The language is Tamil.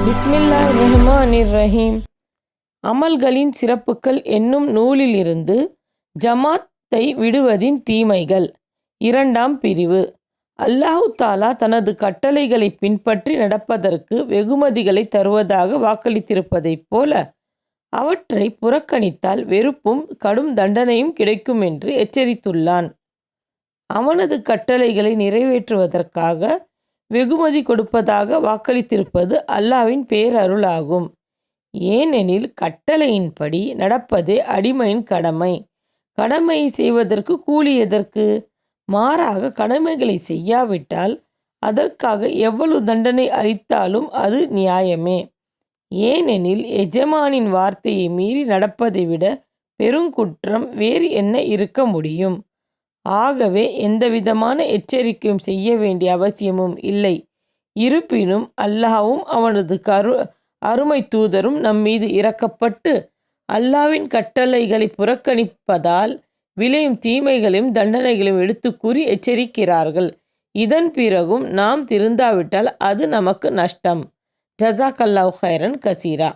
பிஸ்மில்லாஹ் ரஹ்மானிர் ரஹீம். அமல்களின் சிறப்புகள் என்னும் நூலிலிருந்து ஜமாத்தை விடுவதின் தீமைகள். 2ஆம் பிரிவு. அல்லாஹு தாலா தனது கட்டளைகளை பின்பற்றி நடப்பதற்கு வெகுமதிகளை தருவதாக வாக்களித்திருப்பதைப் போல அவற்றை புறக்கணித்தால் வெறுப்பும் கடும் தண்டனையும் கிடைக்கும் என்று எச்சரித்துள்ளான். அவனது கட்டளைகளை நிறைவேற்றுவதற்காக வெகுமதி கொடுப்பதாக வாக்களித்திருப்பது அல்லாஹ்வின் பேரருளாகும். ஏனெனில் கட்டளையின்படி நடப்பதே அடிமையின் கடமை. கடமையை செய்வதற்கு கூலி எதற்கு? மாறாக கடமைகளை செய்யாவிட்டால் அதற்காக எவ்வளவு தண்டனை அளித்தாலும் அது நியாயமே. ஏனெனில் எஜமானின் வார்த்தையை மீறி நடப்பதை விட பெருங்குற்றம் வேறு என்ன இருக்க முடியும்? ஆகவே எந்தவிதமான எச்சரிக்கையும் செய்ய வேண்டிய அவசியமும் இல்லை. இருப்பினும் அல்லாஹ்வும் அவனது அருமை தூதரும் நம்மீது இரக்கப்பட்டு அல்லாஹ்வின் கட்டளைகளை புறக்கணிப்பதால் விளையும் தீமைகளையும் தண்டனைகளையும் எடுத்து கூறி எச்சரிக்கிறார்கள். இதன் பிறகும் நாம் திருந்தாவிட்டால் அது நமக்கு நஷ்டம். ஜஸாக்கல்லாஹு ஹைரன் கசீரா.